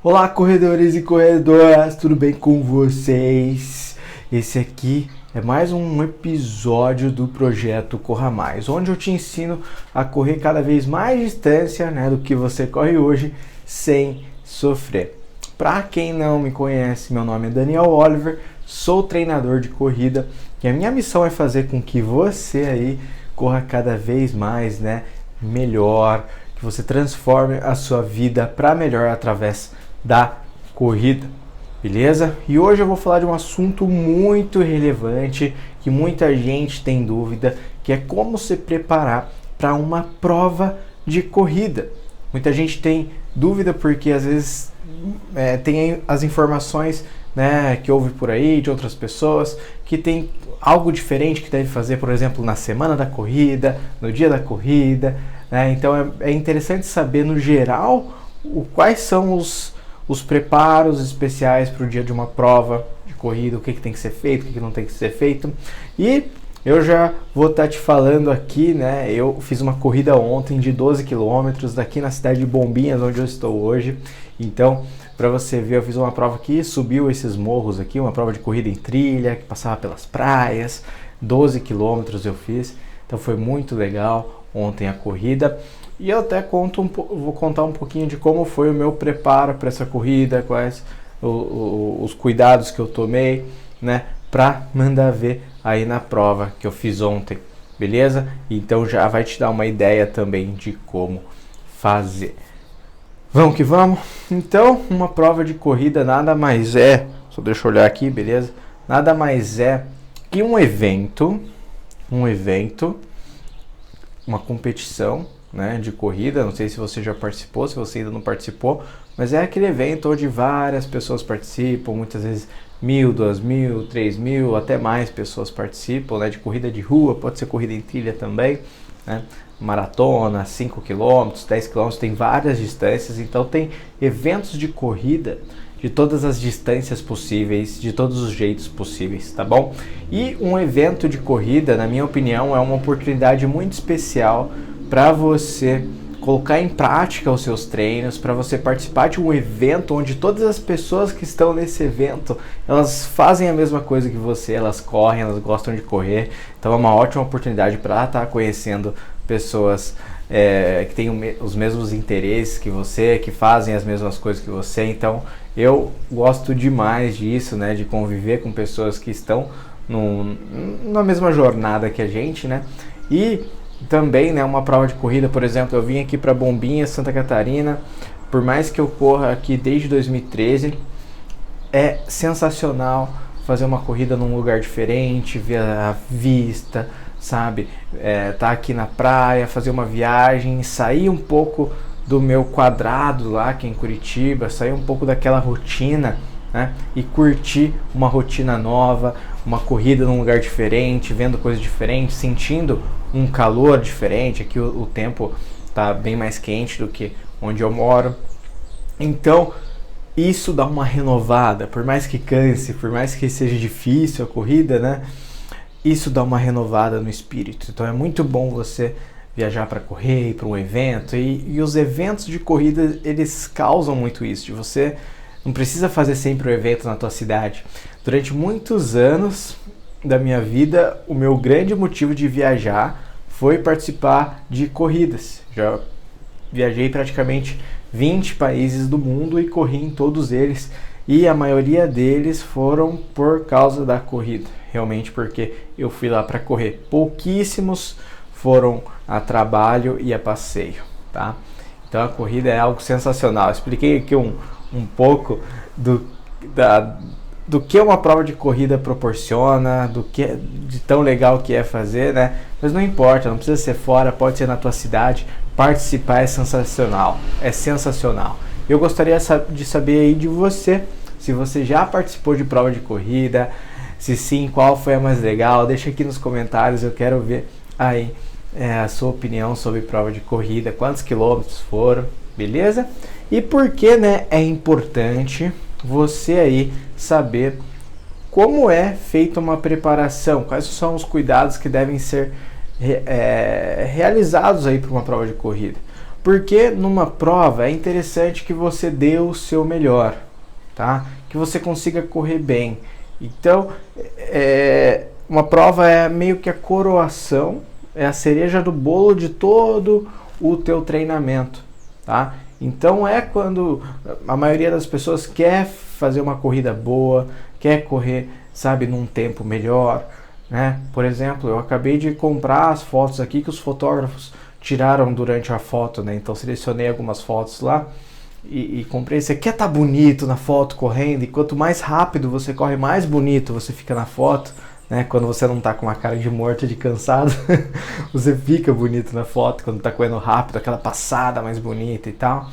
Olá, corredores e corredoras, tudo bem com vocês? Esse aqui é mais um episódio do projeto Corra Mais, onde eu te ensino a correr cada vez mais distância, do que você corre hoje, sem sofrer. Para quem não me conhece, meu nome é Daniel Oliver, sou treinador de corrida e a minha missão é fazer com que você aí corra cada vez mais, melhor, que você transforme a sua vida para melhor através da corrida, beleza? E hoje eu vou falar de um assunto muito relevante que muita gente tem dúvida, que é como se preparar para uma prova de corrida. Muita gente tem dúvida porque às vezes tem as informações que ouve por aí de outras pessoas que tem algo diferente que deve fazer, por exemplo, na semana da corrida, no dia da corrida, Então é interessante saber no geral quais são os preparos especiais para o dia de uma prova de corrida, o que tem que ser feito, o que não tem que ser feito. E eu já vou estar te falando aqui, eu fiz uma corrida ontem de 12 quilômetros daqui na cidade de Bombinhas, onde eu estou hoje. Então, para você ver, eu fiz uma prova que subiu esses morros aqui, uma prova de corrida em trilha, que passava pelas praias, 12 quilômetros eu fiz. Então foi muito legal ontem a corrida. E eu até vou contar um pouquinho de como foi o meu preparo para essa corrida, quais os cuidados que eu tomei, para mandar ver aí na prova que eu fiz ontem, beleza? Então já vai te dar uma ideia também de como fazer. Vamos que vamos? Então, uma prova de corrida nada mais é, só deixa eu olhar aqui, beleza? Nada mais é que um evento, uma competição, de corrida. Não sei se você já participou, se você ainda não participou, mas é aquele evento onde várias pessoas participam, muitas vezes 1.000, 2.000, 3.000, até mais pessoas participam, de corrida de rua, pode ser corrida em trilha também, maratona, 5 km, 10 km, tem várias distâncias, então tem eventos de corrida de todas as distâncias possíveis, de todos os jeitos possíveis, tá bom? E um evento de corrida, na minha opinião, é uma oportunidade muito especial para você colocar em prática os seus treinos, para você participar de um evento onde todas as pessoas que estão nesse evento, elas fazem a mesma coisa que você, elas correm, elas gostam de correr, então é uma ótima oportunidade para estar conhecendo pessoas que têm os mesmos interesses que você, que fazem as mesmas coisas que você. Então eu gosto demais disso, de conviver com pessoas que estão na mesma jornada que a gente, e também, uma prova de corrida, por exemplo, eu vim aqui para Bombinhas, Santa Catarina, por mais que eu corra aqui desde 2013, é sensacional fazer uma corrida num lugar diferente, ver a vista, sabe? Tá aqui na praia, fazer uma viagem, sair um pouco do meu quadrado lá, que é em Curitiba, sair um pouco daquela rotina, e curtir uma rotina nova, uma corrida num lugar diferente, vendo coisas diferentes, sentindo um calor diferente. Aqui o tempo tá bem mais quente do que onde eu moro. Então isso dá uma renovada, por mais que canse, por mais que seja difícil a corrida, isso dá uma renovada no espírito. Então é muito bom você viajar para correr, para um evento, e os eventos de corrida, eles causam muito isso, de você não precisa fazer sempre o evento na tua cidade. Durante muitos anos da minha vida, o meu grande motivo de viajar foi participar de corridas. Já viajei praticamente 20 países do mundo e corri em todos eles. E a maioria deles foram por causa da corrida. Realmente porque eu fui lá para correr. Pouquíssimos foram a trabalho e a passeio, tá? Então a corrida é algo sensacional. Expliquei aqui um pouco do que uma prova de corrida proporciona, de tão legal que é fazer, Mas não importa, não precisa ser fora, pode ser na tua cidade. Participar é sensacional, Eu gostaria de saber aí de você, se você já participou de prova de corrida, se sim, qual foi a mais legal. Deixa aqui nos comentários, eu quero ver aí a sua opinião sobre prova de corrida, quantos quilômetros foram, beleza? E por que é importante você aí saber como é feita uma preparação, quais são os cuidados que devem ser realizados aí para uma prova de corrida. Porque numa prova é interessante que você dê o seu melhor, tá? Que você consiga correr bem. Então, uma prova é meio que a coroação, é a cereja do bolo de todo o teu treinamento, tá? Então é quando a maioria das pessoas quer fazer uma corrida boa, quer correr, sabe, num tempo melhor, né? Por exemplo, eu acabei de comprar as fotos aqui que os fotógrafos tiraram durante a foto, né? Então selecionei algumas fotos lá e comprei. Você quer estar bonito na foto correndo, e quanto mais rápido você corre, mais bonito você fica na foto, né? Quando você não tá com uma cara de morto, de cansado, você fica bonito na foto quando tá correndo rápido, aquela passada mais bonita e tal.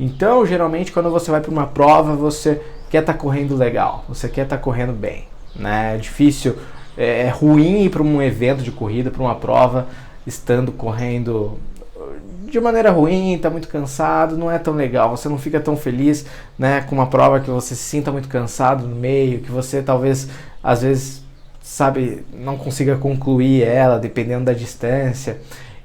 Então, geralmente, quando você vai para uma prova, você quer estar correndo legal, você quer estar correndo bem, né? É difícil, é ruim ir para um evento de corrida, para uma prova, estando correndo de maneira ruim, tá muito cansado, não é tão legal, você não fica tão feliz, né, com uma prova que você se sinta muito cansado no meio, que você talvez, às vezes, sabe, não consiga concluir ela, dependendo da distância.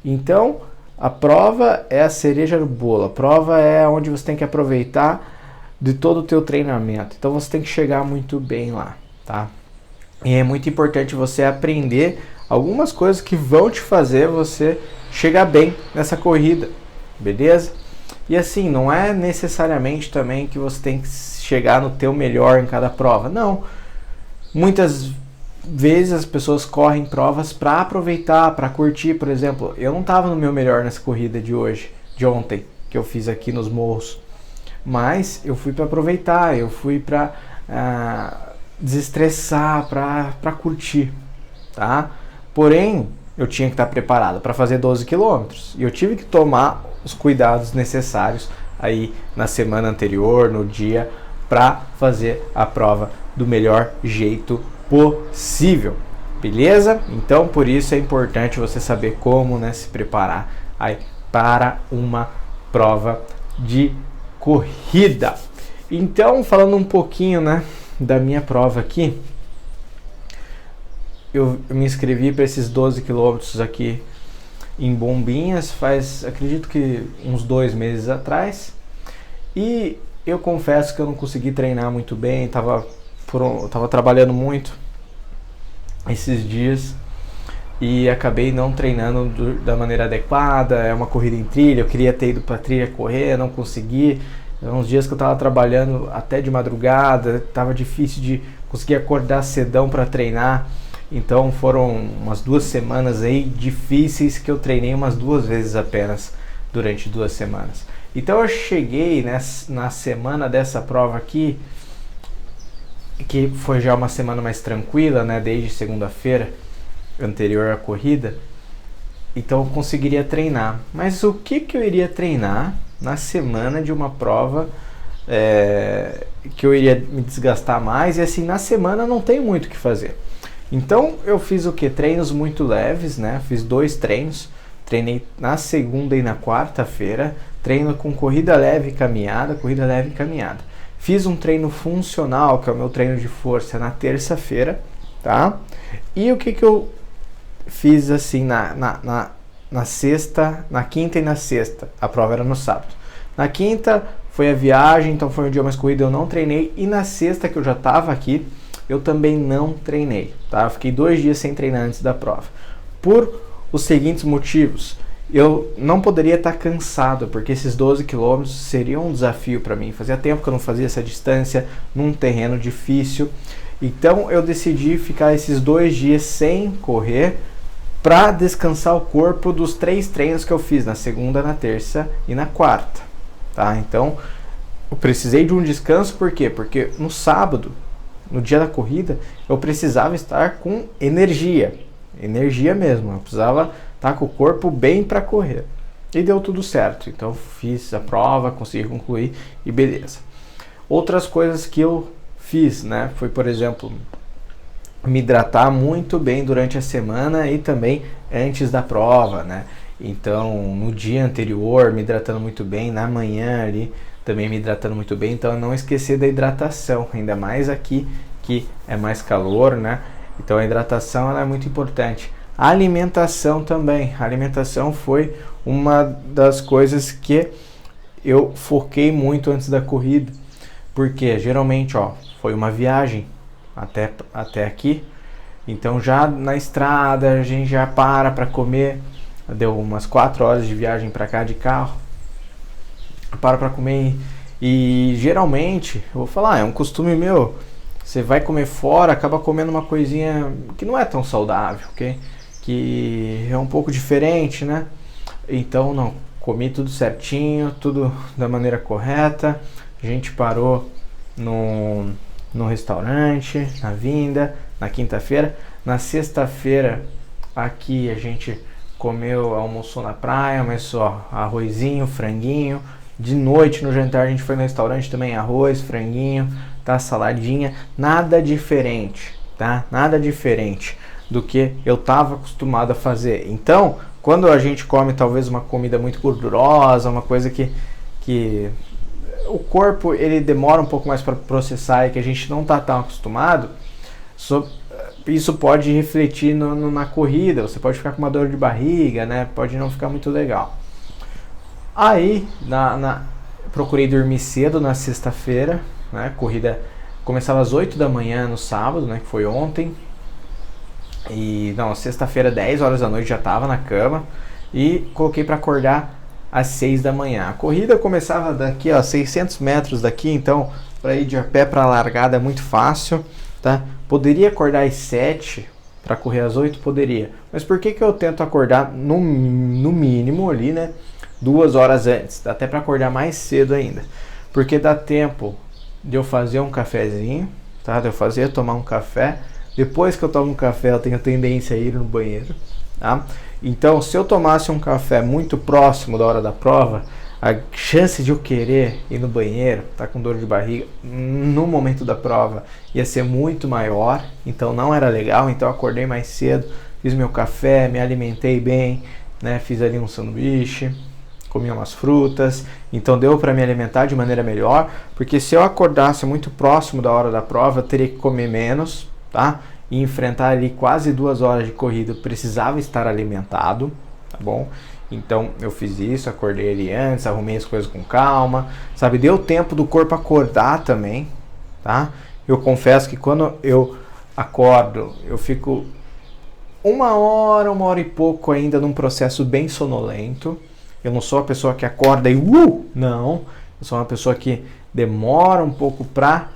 Então, a prova é a cereja do bolo, a prova é onde você tem que aproveitar de todo o teu treinamento, então você tem que chegar muito bem lá, tá? E é muito importante você aprender algumas coisas que vão te fazer você chegar bem nessa corrida, beleza? E assim, não é necessariamente também que você tem que chegar no teu melhor em cada prova, não. Muitas vezes as pessoas correm provas para aproveitar, para curtir. Por exemplo, eu não estava no meu melhor nessa corrida de hoje, de ontem, que eu fiz aqui nos morros, mas eu fui para aproveitar, eu fui para desestressar, para curtir, tá? Porém, eu tinha que estar preparado para fazer 12 quilômetros e eu tive que tomar os cuidados necessários aí na semana anterior, no dia, para fazer a prova do melhor jeito possível, beleza? Então, por isso é importante você saber como, né, se preparar aí para uma prova de corrida. Então, falando um pouquinho, né, da minha prova aqui, eu me inscrevi para esses 12 quilômetros aqui em Bombinhas faz, acredito que uns 2 meses atrás, e eu confesso que eu não consegui treinar muito bem, tava trabalhando muito esses dias e acabei não treinando da maneira adequada. É uma corrida em trilha, eu queria ter ido para trilha correr, não consegui. Uns dias que eu estava trabalhando até de madrugada, estava difícil de conseguir acordar cedão para treinar. Então foram umas 2 semanas aí difíceis que eu treinei umas 2 vezes apenas durante 2 semanas. Então eu cheguei na semana dessa prova aqui, que foi já uma semana mais tranquila, né, desde segunda-feira anterior à corrida, então eu conseguiria treinar. Mas o que eu iria treinar na semana de uma prova que eu iria me desgastar mais, e assim, na semana não tem muito o que fazer. Então eu fiz o que? Treinos muito leves, né? Fiz 2 treinos, treinei na segunda e na quarta-feira, treino com corrida leve e caminhada, corrida leve e caminhada. Fiz um treino funcional, que é o meu treino de força, na terça-feira, tá? E o que eu fiz assim na sexta, na quinta e na sexta? A prova era no sábado. Na quinta foi a viagem, então foi um dia mais corrido, eu não treinei. E na sexta, que eu já estava aqui, eu também não treinei, tá? Eu fiquei 2 dias sem treinar antes da prova. Por os seguintes motivos: eu não poderia estar cansado, porque esses 12 quilômetros seriam um desafio para mim. Fazia tempo que eu não fazia essa distância num terreno difícil. Então eu decidi ficar esses 2 dias sem correr para descansar o corpo dos 3 treinos que eu fiz na segunda, na terça e na quarta, tá? Então eu precisei de um descanso. Por quê? Porque no sábado, no dia da corrida, eu precisava estar com energia mesmo, eu precisava estar com o corpo bem para correr, e deu tudo certo. Então fiz a prova, consegui concluir e beleza. Outras coisas que eu fiz, né, foi, por exemplo, me hidratar muito bem durante a semana e também antes da prova, né? Então no dia anterior me hidratando muito bem, na manhã ali também me hidratando muito bem. Então não esquecer da hidratação, ainda mais aqui que é mais calor, né? Então a hidratação ela é muito importante. A alimentação também. A alimentação foi uma das coisas que eu foquei muito antes da corrida. Porque geralmente, foi uma viagem até aqui. Então já na estrada a gente já para comer. Deu umas 4 horas de viagem para cá de carro. Para comer e geralmente, eu vou falar, é um costume meu. Você vai comer fora, acaba comendo uma coisinha que não é tão saudável, ok? Que é um pouco diferente, né? Então não, comi tudo certinho, tudo da maneira correta. A gente parou no restaurante, na vinda, na quinta-feira. Na sexta-feira aqui a gente almoçou na praia, mas só arrozinho, franguinho. De noite no jantar a gente foi no restaurante também, arroz, franguinho, tá, saladinha, nada diferente, tá? Nada diferente do que eu tava acostumado a fazer. Então, quando a gente come talvez uma comida muito gordurosa, uma coisa que o corpo ele demora um pouco mais para processar e que a gente não tá tão acostumado, isso pode refletir na corrida, você pode ficar com uma dor de barriga, né? Pode não ficar muito legal. Aí, procurei dormir cedo na sexta-feira, né? Corrida começava às 8 da manhã no sábado, né? Que foi ontem. E, sexta-feira, 10 horas da noite já estava na cama. E coloquei para acordar às 6 da manhã. A corrida começava daqui, 600 metros daqui. Então, para ir de a pé para a largada é muito fácil, tá? Poderia acordar às 7 para correr às 8? Poderia. Mas por que eu tento acordar no mínimo ali, né? 2 horas antes, dá até para acordar mais cedo ainda, porque dá tempo de eu fazer um cafezinho, tá? De eu tomar um café. Depois que eu tomo um café, eu tenho tendência a ir no banheiro, tá? Então, se eu tomasse um café muito próximo da hora da prova, a chance de eu querer ir no banheiro, tá com dor de barriga, no momento da prova, ia ser muito maior. Então, não era legal. Então, eu acordei mais cedo, fiz meu café, me alimentei bem, né? Fiz ali um sanduíche, comi umas frutas, então deu para me alimentar de maneira melhor, porque se eu acordasse muito próximo da hora da prova, eu teria que comer menos, tá? E enfrentar ali quase 2 horas de corrida, eu precisava estar alimentado, tá bom? Então eu fiz isso, acordei ali antes, arrumei as coisas com calma, sabe? Deu tempo do corpo acordar também, tá? Eu confesso que quando eu acordo, eu fico 1 hora e pouco ainda num processo bem sonolento. Eu não sou a pessoa que acorda e não. Eu sou uma pessoa que demora um pouco para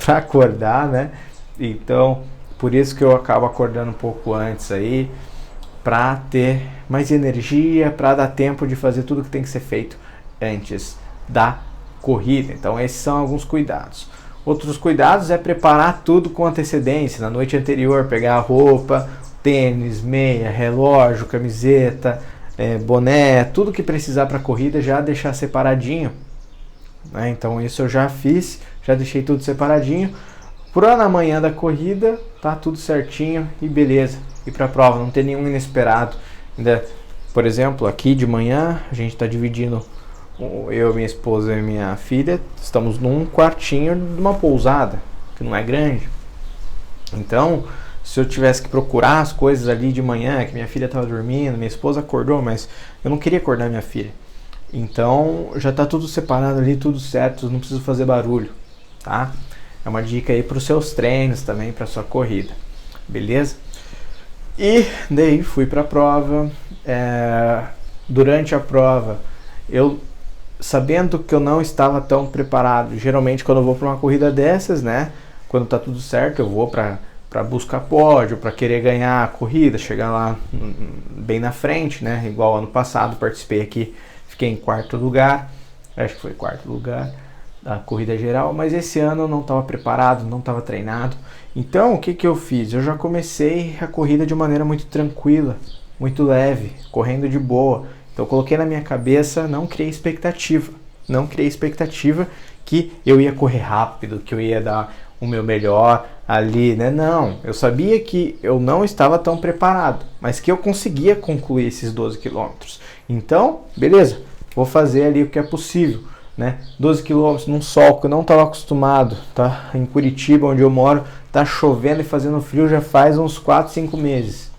acordar, né? Então, por isso que eu acabo acordando um pouco antes aí, para ter mais energia, para dar tempo de fazer tudo que tem que ser feito antes da corrida. Então, esses são alguns cuidados. Outros cuidados é preparar tudo com antecedência, na noite anterior, pegar a roupa, tênis, meia, relógio, camiseta, boné, tudo que precisar para a corrida, já deixar separadinho, né? Então isso eu já fiz, já deixei tudo separadinho. Para na manhã da corrida, tá tudo certinho e beleza. E para a prova, não tem nenhum inesperado. Ainda, por exemplo, aqui de manhã, a gente está dividindo, eu, minha esposa e minha filha, estamos num quartinho de uma pousada, que não é grande. Então, se eu tivesse que procurar as coisas ali de manhã, que minha filha estava dormindo, minha esposa acordou, mas eu não queria acordar minha filha. Então, já está tudo separado ali, tudo certo, não preciso fazer barulho, tá? É uma dica aí para os seus treinos também, para sua corrida, beleza? E daí fui para a prova. Durante a prova, eu sabendo que eu não estava tão preparado, geralmente quando eu vou para uma corrida dessas, né? Quando tá tudo certo, eu vou para buscar pódio, para querer ganhar a corrida, chegar lá bem na frente, né? Igual ano passado, participei aqui, fiquei em 4º lugar, acho que foi 4º lugar da corrida geral, mas esse ano eu não estava preparado, não estava treinado. Então, o que eu fiz? Eu já comecei a corrida de maneira muito tranquila, muito leve, correndo de boa. Então, eu coloquei na minha cabeça, não criei expectativa que eu ia correr rápido, que eu ia dar o meu melhor ali, né? Não, eu sabia que eu não estava tão preparado, mas que eu conseguia concluir esses 12 quilômetros. Então, beleza, vou fazer ali o que é possível, né? 12 quilômetros num sol que eu não estava acostumado, tá? Em Curitiba, onde eu moro, tá chovendo e fazendo frio já faz uns 4, 5 meses.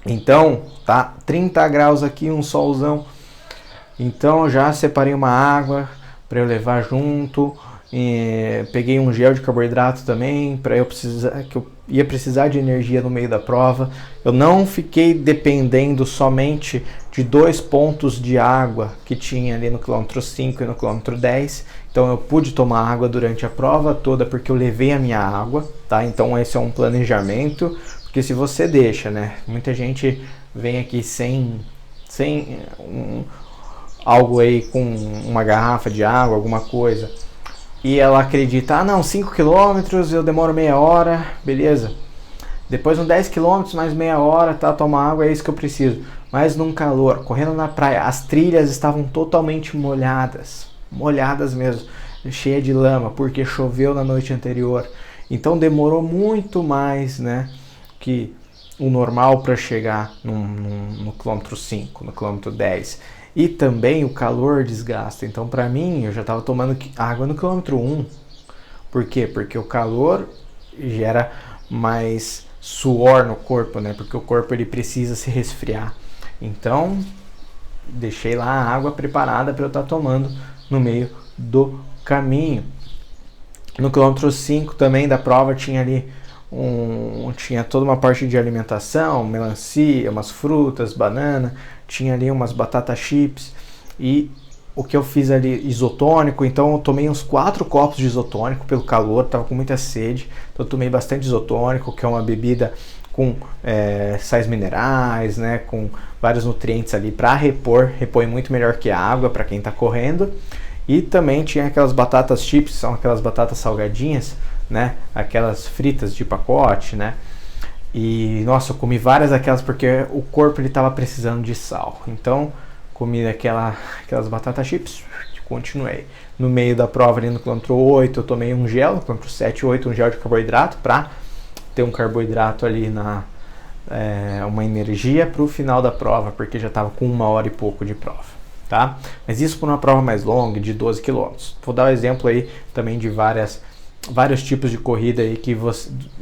Então, tá 30 graus aqui, um solzão. Então, eu já separei uma água para eu levar junto. Peguei um gel de carboidrato também, para eu precisar, que eu ia precisar de energia no meio da prova. Eu não fiquei dependendo somente de 2 pontos de água que tinha ali no quilômetro 5 e no quilômetro 10. Então eu pude tomar água durante a prova toda porque eu levei a minha água, tá? Então esse é um planejamento, porque se você deixa, né? Muita gente vem aqui sem algo aí com uma garrafa de água, alguma coisa. E ela acredita, ah não, 5 km eu demoro meia hora, beleza. Depois uns 10 km, mais meia hora, tá, toma água, é isso que eu preciso. Mas num calor, correndo na praia, as trilhas estavam totalmente molhadas mesmo, cheia de lama, porque choveu na noite anterior. Então demorou muito mais, né, que o normal para chegar no quilômetro 5, no quilômetro 10. E também o calor desgasta. Então, para mim, eu já estava tomando água no quilômetro 1. Por quê? Porque o calor gera mais suor no corpo, né? Porque o corpo ele precisa se resfriar. Então, deixei lá a água preparada para eu estar tomando no meio do caminho. No quilômetro 5 também da prova tinha ali tinha toda uma parte de alimentação, melancia, umas frutas, banana, tinha ali umas batata chips e o que eu fiz ali, isotônico. Então eu tomei uns 4 copos de isotônico pelo calor, tava com muita sede, então eu tomei bastante isotônico, que é uma bebida com sais minerais, né, com vários nutrientes ali para repõe muito melhor que a água para quem está correndo. E também tinha aquelas batatas chips, são aquelas batatas salgadinhas, né, aquelas fritas de pacote, né. E nossa, eu comi várias daquelas porque o corpo ele estava precisando de sal. Então comi aquelas batatas chips, continuei. No meio da prova ali no quilômetro 8 eu tomei um gel, no quilômetro 7 e 8 um gel de carboidrato para ter um carboidrato ali uma energia para o final da prova, porque já estava com 1 hora e pouco de prova, tá? Mas isso por uma prova mais longa, de 12 km. Vou dar um exemplo aí também de vários tipos de corrida aí,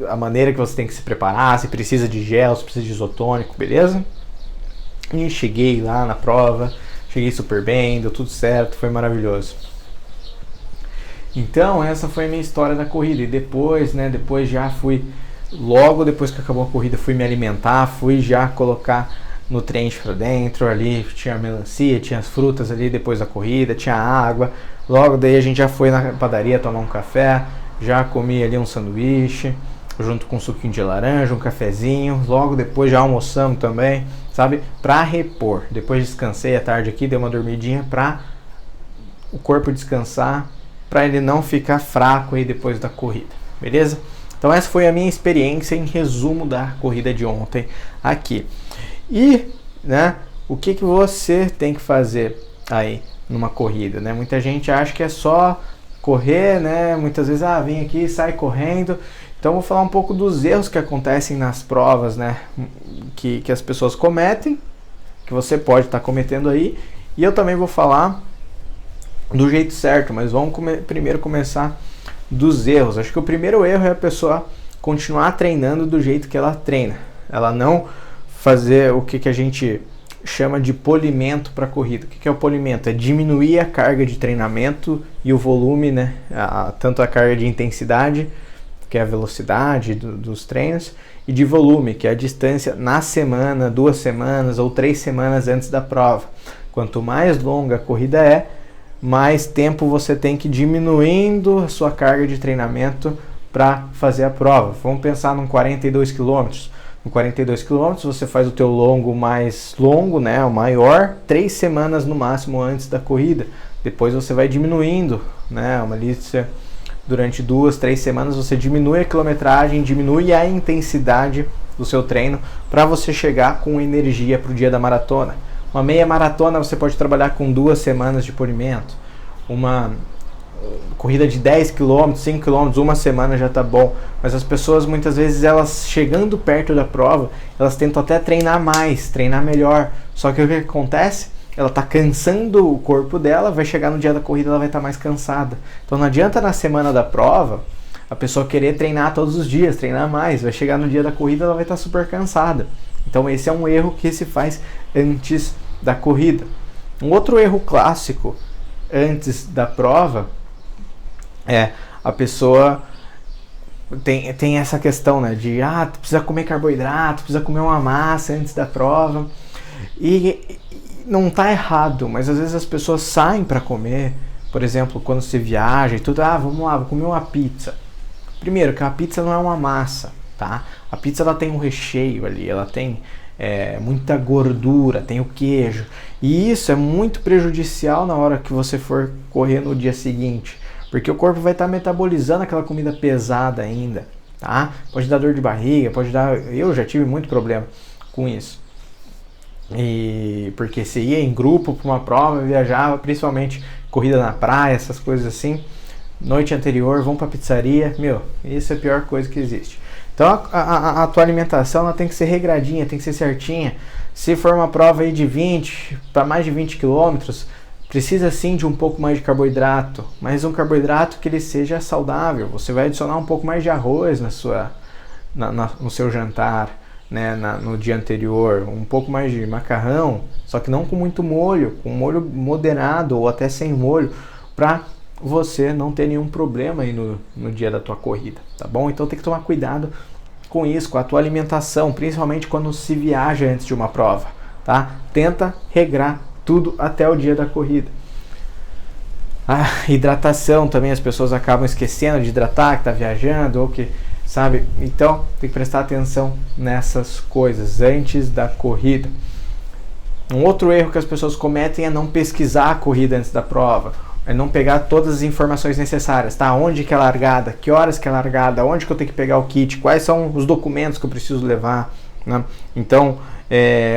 a maneira que você tem que se preparar, se precisa de gel, se precisa de isotônico, beleza? E cheguei lá na prova, cheguei super bem, deu tudo certo, foi maravilhoso. Então essa foi a minha história da corrida. E depois, né, logo depois que acabou a corrida, fui me alimentar, fui já colocar nutriente para dentro ali, tinha a melancia, tinha as frutas ali depois da corrida, tinha água. Logo daí a gente já foi na padaria tomar um café, já comi ali um sanduíche, junto com um suquinho de laranja, um cafezinho. Logo depois já almoçamos também, sabe? Pra repor. Depois descansei à tarde aqui, dei uma dormidinha pra o corpo descansar, pra ele não ficar fraco aí depois da corrida, beleza? Então essa foi a minha experiência em resumo da corrida de ontem aqui. E, né, o que você tem que fazer aí numa corrida, né? Muita gente acha que é só correr, né? Muitas vezes, vem aqui e sai correndo. Então vou falar um pouco dos erros que acontecem nas provas, né? Que as pessoas cometem, que você pode estar cometendo aí. E eu também vou falar do jeito certo, mas vamos primeiro começar dos erros. Acho que o primeiro erro é a pessoa continuar treinando do jeito que ela treina. Ela não fazer o que a gente chama de polimento para corrida. O que é o polimento? É diminuir a carga de treinamento e o volume, né? Tanto a carga de intensidade, que é a velocidade dos treinos, e de volume, que é a distância na semana, 2 semanas ou 3 semanas antes da prova. Quanto mais longa a corrida é, mais tempo você tem que ir diminuindo a sua carga de treinamento para fazer a prova. Vamos pensar num 42 km. No 42 km você faz o teu longo mais longo, né, o maior, 3 semanas no máximo antes da corrida. Depois você vai diminuindo, né, durante 2, 3 semanas você diminui a quilometragem, diminui a intensidade do seu treino para você chegar com energia para o dia da maratona. Uma meia maratona você pode trabalhar com 2 semanas de polimento. Uma corrida de 10 km, 5 km, 1 semana já tá bom. Mas as pessoas muitas vezes, elas chegando perto da prova, elas tentam até treinar mais, treinar melhor. Só que o que acontece? Ela tá cansando o corpo dela, vai chegar no dia da corrida, ela vai estar mais cansada. Então não adianta na semana da prova a pessoa querer treinar todos os dias, treinar mais. Vai chegar no dia da corrida, ela vai estar super cansada. Então esse é um erro que se faz antes da corrida. Um outro erro clássico antes da prova é a pessoa tem essa questão, né, de precisa comer carboidrato, precisa comer uma massa antes da prova. E não tá errado, mas às vezes as pessoas saem para comer, por exemplo, quando você viaja e tudo, vamos lá, vou comer uma pizza. Primeiro, que a pizza não é uma massa, tá? A pizza ela tem um recheio ali, ela tem muita gordura, tem o queijo. E isso é muito prejudicial na hora que você for correr no dia seguinte, porque o corpo vai estar metabolizando aquela comida pesada ainda, tá? Pode dar dor de barriga, eu já tive muito problema com isso. E porque você ia em grupo para uma prova, viajava, principalmente corrida na praia, essas coisas assim, noite anterior, vão para pizzaria, isso é a pior coisa que existe. Então a tua alimentação ela tem que ser regradinha, tem que ser certinha. Se for uma prova aí de 20 para mais de 20 quilômetros, precisa sim de um pouco mais de carboidrato, mas um carboidrato que ele seja saudável. Você vai adicionar um pouco mais de arroz no seu jantar, né, no dia anterior, um pouco mais de macarrão, só que não com muito molho, com molho moderado ou até sem molho, para você não ter nenhum problema aí no dia da tua corrida, tá bom? Então tem que tomar cuidado com isso, com a tua alimentação, principalmente quando se viaja antes de uma prova, tá? Tenta regrar tudo até o dia da corrida. A hidratação também, as pessoas acabam esquecendo de hidratar, que tá viajando ou que sabe? Então tem que prestar atenção nessas coisas antes da corrida. Um outro erro que as pessoas cometem é não pesquisar a corrida antes da prova, é não pegar todas as informações necessárias, tá? Onde que é a largada, que horas que é a largada, onde que eu tenho que pegar o kit, quais são os documentos que eu preciso levar, né? Então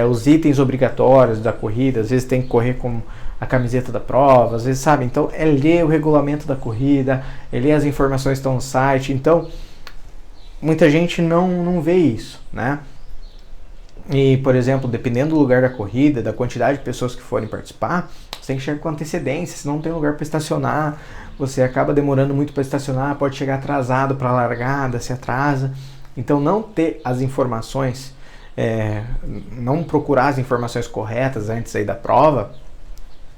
os itens obrigatórios da corrida, às vezes tem que correr com a camiseta da prova, às vezes, sabe? Então é ler o regulamento da corrida, é ler as informações que estão no site. Então muita gente não vê isso, né? E, por exemplo, dependendo do lugar da corrida, da quantidade de pessoas que forem participar, você tem que chegar com antecedência, se não tem lugar para estacionar, você acaba demorando muito para estacionar, pode chegar atrasado para a largada, se atrasa. Então não ter as informações, não procurar as informações corretas antes aí da prova,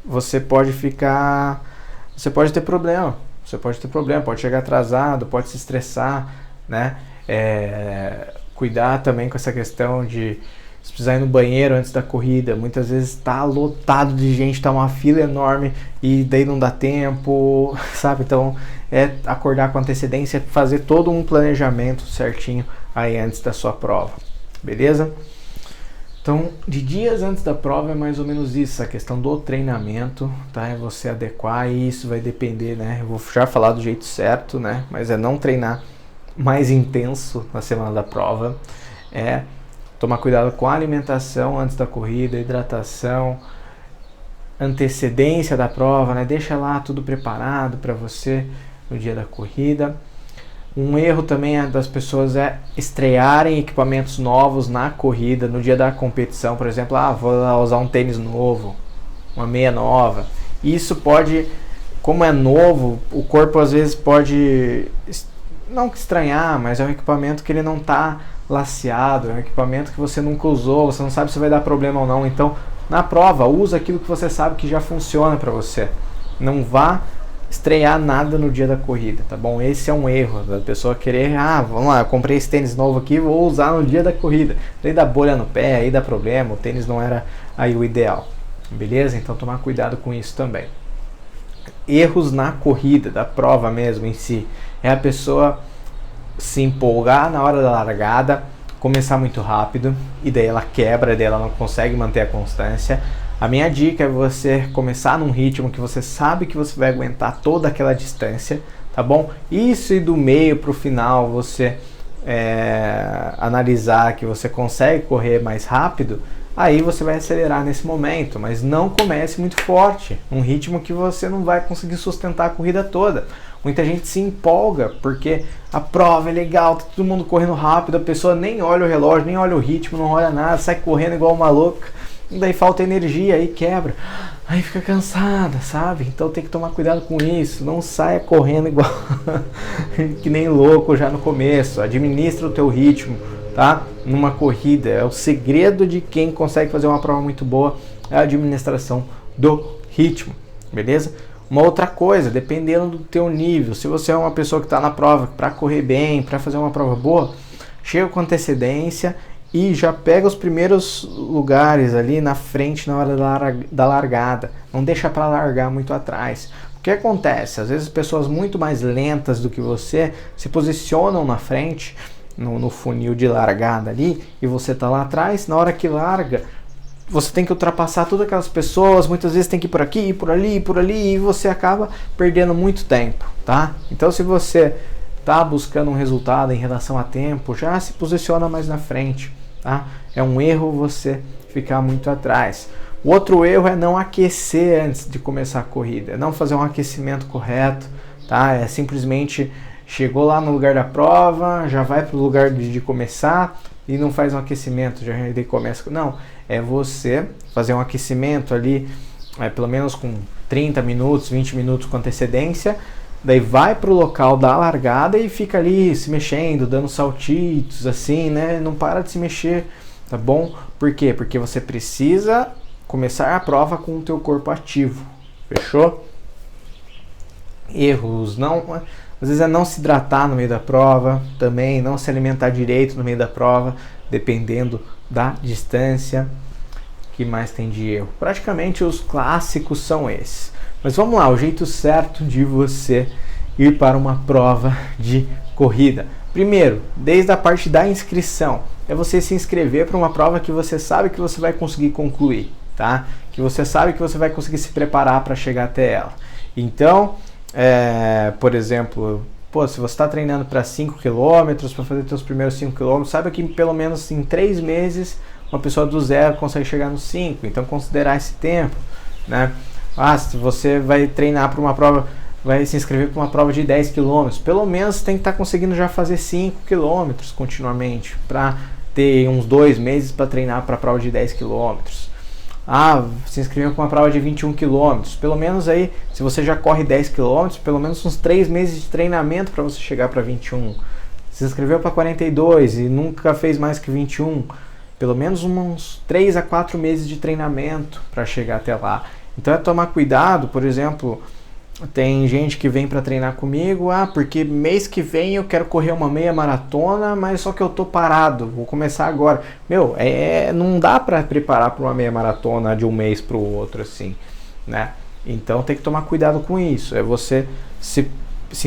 você pode ter problema, pode chegar atrasado, pode se estressar, né? Cuidar também com essa questão de se precisar ir no banheiro antes da corrida, muitas vezes está lotado de gente, está uma fila enorme e daí não dá tempo, sabe? Então acordar com antecedência, fazer todo um planejamento certinho aí antes da sua prova, beleza? Então, de dias antes da prova é mais ou menos isso, a questão do treinamento, tá? É você adequar, e isso vai depender, né? Eu vou já falar do jeito certo, né? Mas é não treinar mais intenso na semana da prova, tomar cuidado com a alimentação antes da corrida, hidratação, antecedência da prova, né? Deixa lá tudo preparado para você no dia da corrida. Um erro também das pessoas é estrearem equipamentos novos na corrida, no dia da competição, por exemplo, vou usar um tênis novo, uma meia nova. Isso pode, como é novo, o corpo às vezes pode não que estranhar, mas é um equipamento que ele não está laceado, é um equipamento que você nunca usou, você não sabe se vai dar problema ou não. Então, na prova, usa aquilo que você sabe que já funciona para você. Não vá estrear nada no dia da corrida, tá bom? Esse é um erro da pessoa querer, vamos lá, eu comprei esse tênis novo aqui, vou usar no dia da corrida. Daí dá bolha no pé, aí dá problema, o tênis não era aí o ideal, beleza? Então tomar cuidado com isso também. Erros na corrida, da prova mesmo em si, é a pessoa se empolgar na hora da largada, começar muito rápido, e daí ela quebra, daí ela não consegue manter a constância. A minha dica é você começar num ritmo que você sabe que você vai aguentar toda aquela distância, tá bom? Isso, e do meio para o final você analisar que você consegue correr mais rápido, aí você vai acelerar nesse momento, mas não comece muito forte, um ritmo que você não vai conseguir sustentar a corrida toda. Muita gente se empolga porque a prova é legal, tá todo mundo correndo rápido, a pessoa nem olha o relógio, nem olha o ritmo, não olha nada, sai correndo igual uma louca, e daí falta energia, aí quebra, aí fica cansada, sabe? Então tem que tomar cuidado com isso, não saia correndo igual que nem louco já no começo, administra o teu ritmo, tá? Numa corrida, é o segredo de quem consegue fazer uma prova muito boa, é a administração do ritmo, beleza? Uma outra coisa, dependendo do teu nível, se você é uma pessoa que está na prova para correr bem, para fazer uma prova boa, chega com antecedência e já pega os primeiros lugares ali na frente na hora da largada. Não deixa para largar muito atrás. O que acontece? Às vezes pessoas muito mais lentas do que você se posicionam na frente, no funil de largada ali, e você tá lá atrás. Na hora que larga, você tem que ultrapassar todas aquelas pessoas, muitas vezes tem que ir por aqui, por ali, por ali, e você acaba perdendo muito tempo, tá? Então se você tá buscando um resultado em relação a tempo, já se posiciona mais na frente, tá? É um erro você ficar muito atrás. O outro erro é não aquecer antes de começar a corrida, é não fazer um aquecimento correto, tá? É simplesmente chegou lá no lugar da prova, já vai para o lugar de começar e não faz um aquecimento, já começa. Não, é você fazer um aquecimento ali, pelo menos com 30 minutos, 20 minutos com antecedência, daí vai para o local da largada e fica ali se mexendo, dando saltitos, assim, né? Não para de se mexer, tá bom? Por quê? Porque você precisa começar a prova com o teu corpo ativo, fechou? Erros, não... Às vezes é não se hidratar no meio da prova, também não se alimentar direito no meio da prova, dependendo da distância. O que mais tem de erro? Praticamente os clássicos são esses. Mas vamos lá, o jeito certo de você ir para uma prova de corrida. Primeiro, desde a parte da inscrição, é você se inscrever para uma prova que você sabe que você vai conseguir concluir, tá? Que você sabe que você vai conseguir se preparar para chegar até ela. Então... por exemplo, se você está treinando para 5 km, para fazer seus primeiros 5 km, saiba que pelo menos em 3 meses uma pessoa do zero consegue chegar nos 5, então considerar esse tempo, né? Se você vai treinar para uma prova, vai se inscrever para uma prova de 10 km, pelo menos tem que estar conseguindo já fazer 5 km continuamente, para ter uns 2 meses para treinar para a prova de 10 km. Se inscreveu com uma prova de 21 km, pelo menos aí, se você já corre 10 km, pelo menos uns 3 meses de treinamento para você chegar para 21. Se inscreveu para 42 e nunca fez mais que 21, pelo menos uns 3 a 4 meses de treinamento para chegar até lá. Então é tomar cuidado, por exemplo, tem gente que vem para treinar comigo, porque mês que vem eu quero correr uma meia maratona, mas só que eu tô parado, vou começar agora. Não dá para preparar para uma meia maratona de um mês para o outro assim, né? Então tem que tomar cuidado com isso. É você se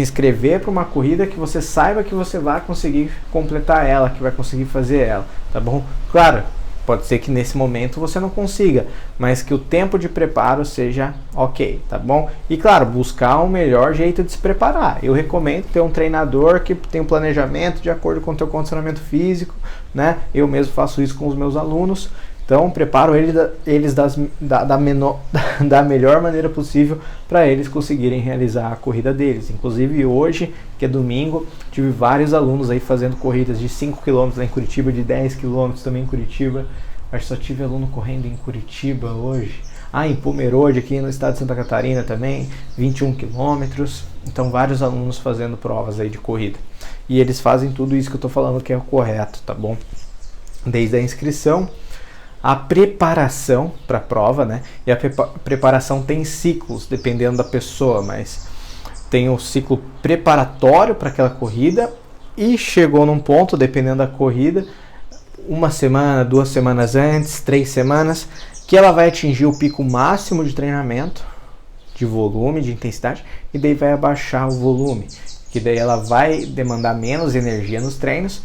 inscrever para uma corrida que você saiba que você vai conseguir completar ela, que vai conseguir fazer ela, tá bom? Claro, pode ser que nesse momento você não consiga, mas que o tempo de preparo seja ok, tá bom? E claro, buscar o melhor jeito de se preparar. Eu recomendo ter um treinador que tem um planejamento de acordo com o teu condicionamento físico, né? Eu mesmo faço isso com os meus alunos. Então, preparo eles da melhor maneira possível para eles conseguirem realizar a corrida deles. Inclusive hoje, que é domingo, tive vários alunos aí fazendo corridas de 5 km lá em Curitiba, de 10 km também em Curitiba. Acho que só tive aluno correndo em Curitiba hoje. Em Pomerode, aqui no estado de Santa Catarina também, 21 km. Então, vários alunos fazendo provas aí de corrida. E eles fazem tudo isso que eu estou falando que é o correto, tá bom? Desde a inscrição, a preparação para a prova, né? E a preparação tem ciclos, dependendo da pessoa, mas tem o ciclo preparatório para aquela corrida e chegou num ponto, dependendo da corrida, 1 semana, 2 semanas antes, 3 semanas, que ela vai atingir o pico máximo de treinamento, de volume, de intensidade, e daí vai abaixar o volume, que daí ela vai demandar menos energia nos treinos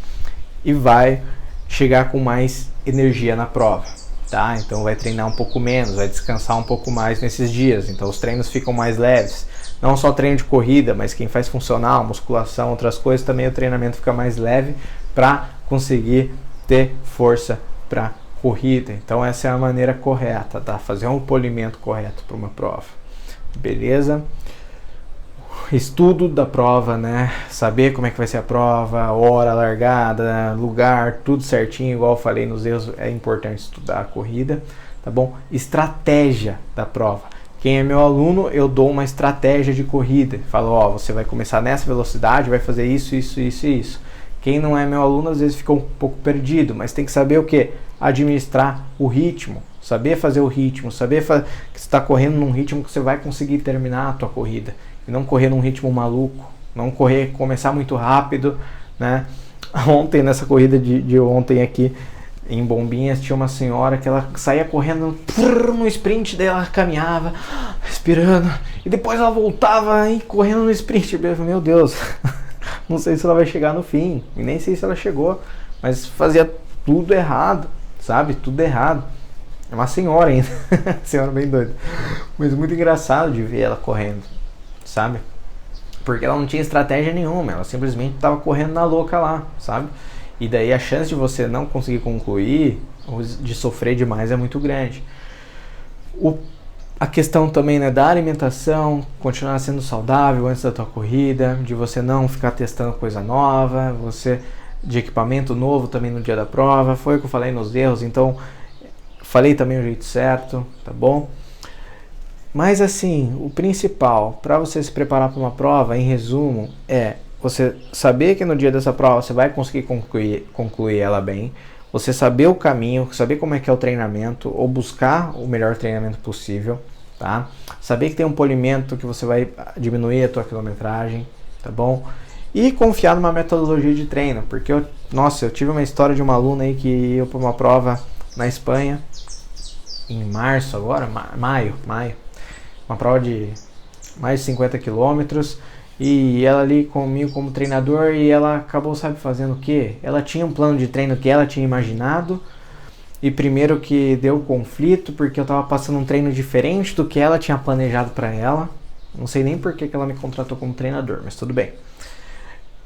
e vai chegar com mais energia na prova, tá? Então vai treinar um pouco menos, vai descansar um pouco mais nesses dias, então os treinos ficam mais leves. Não só treino de corrida, mas quem faz funcional, musculação, outras coisas, também o treinamento fica mais leve para conseguir ter força para corrida. Então essa é a maneira correta, tá? Fazer um polimento correto para uma prova, beleza? Estudo da prova, né? Saber como é que vai ser a prova, hora, largada, lugar, tudo certinho, igual eu falei nos erros, é importante estudar a corrida, tá bom? Estratégia da prova. Quem é meu aluno, eu dou uma estratégia de corrida. Falo, você vai começar nessa velocidade, vai fazer isso, isso, isso e isso. Quem não é meu aluno às vezes fica um pouco perdido, mas tem que saber o quê? Administrar o ritmo, saber fazer o ritmo, saber que você está correndo num ritmo que você vai conseguir terminar a tua corrida e não correr num ritmo maluco, não começar muito rápido, né? Ontem, nessa corrida de ontem aqui em Bombinhas, tinha uma senhora que ela saía correndo no sprint, daí ela caminhava, respirando, e depois ela voltava e correndo no sprint. Meu Deus, não sei se ela vai chegar no fim, e nem sei se ela chegou, mas fazia tudo errado, sabe? Tudo errado. É uma senhora ainda, senhora bem doida, mas muito engraçado de ver ela correndo, sabe? Porque ela não tinha estratégia nenhuma, ela simplesmente estava correndo na louca lá, sabe? E daí a chance de você não conseguir concluir, ou de sofrer demais, é muito grande. A questão também, né, da alimentação, continuar sendo saudável antes da tua corrida, de você não ficar testando coisa nova, de equipamento novo também no dia da prova, foi o que eu falei nos erros, então falei também o jeito certo, tá bom? Mas assim, o principal para você se preparar para uma prova, em resumo, é você saber que no dia dessa prova você vai conseguir concluir ela bem, você saber o caminho, saber como é que é o treinamento, ou buscar o melhor treinamento possível, tá? Saber que tem um polimento que você vai diminuir a tua quilometragem, tá bom? E confiar numa metodologia de treino, porque eu tive uma história de uma aluna aí que ia para uma prova na Espanha, em março agora, maio, uma prova de mais de 50 quilômetros, e ela ali comigo como treinador, e ela acabou, sabe, fazendo o quê? Ela tinha um plano de treino que ela tinha imaginado, e primeiro que deu conflito, porque eu tava passando um treino diferente do que ela tinha planejado para ela. Não sei nem por que ela me contratou como treinador, mas tudo bem.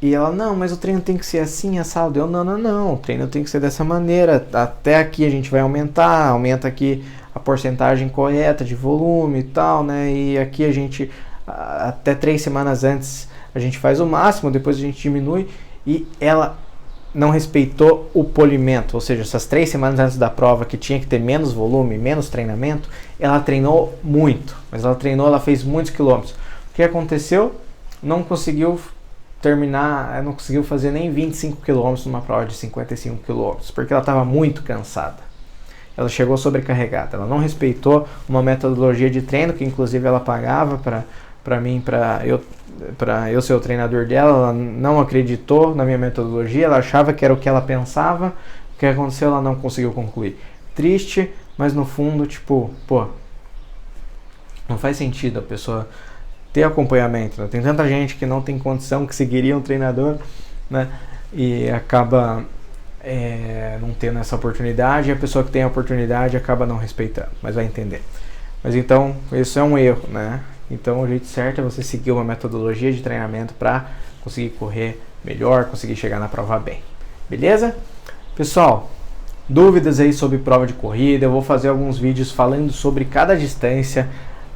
E ela, não, mas o treino tem que ser assim, assado. Eu, não, o treino tem que ser dessa maneira. Até aqui a gente vai aumenta aqui a porcentagem correta de volume e tal, né? E aqui a gente, até 3 semanas antes, a gente faz o máximo, depois a gente diminui. E ela não respeitou o polimento, ou seja, essas 3 semanas antes da prova, que tinha que ter menos volume, menos treinamento, ela treinou muito, mas ela fez muitos quilômetros. O que aconteceu? Não conseguiu terminar, não conseguiu fazer nem 25 quilômetros numa prova de 55 quilômetros, porque ela estava muito cansada. Ela chegou sobrecarregada, ela não respeitou uma metodologia de treino, que inclusive ela pagava para mim, para eu ser o treinador dela. Ela não acreditou na minha metodologia, ela achava que era o que ela pensava. O que aconteceu? Ela não conseguiu concluir. Triste, mas no fundo, tipo, não faz sentido a pessoa ter acompanhamento, né? Tem tanta gente que não tem condição, que seguiria um treinador, né? E acaba não tendo essa oportunidade, e a pessoa que tem a oportunidade acaba não respeitando, mas vai entender. Mas então, isso é um erro, né? Então o jeito certo é você seguir uma metodologia de treinamento para conseguir correr melhor, conseguir chegar na prova bem. Beleza? Pessoal, dúvidas aí sobre prova de corrida, eu vou fazer alguns vídeos falando sobre cada distância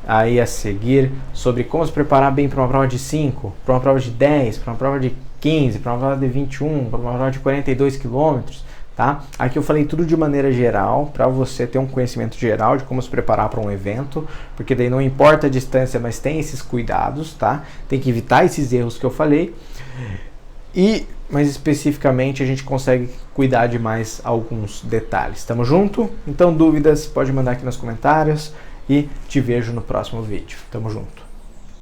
aí a seguir, sobre como se preparar bem para uma prova de 5, para uma prova de 10, para uma prova de 15, para uma prova de 21, para uma prova de 42 quilômetros, tá? Aqui eu falei tudo de maneira geral, para você ter um conhecimento geral de como se preparar para um evento, porque daí não importa a distância, mas tem esses cuidados, tá? Tem que evitar esses erros que eu falei, mas especificamente a gente consegue cuidar de mais alguns detalhes. Tamo junto? Então dúvidas pode mandar aqui nos comentários, e te vejo no próximo vídeo. Tamo junto.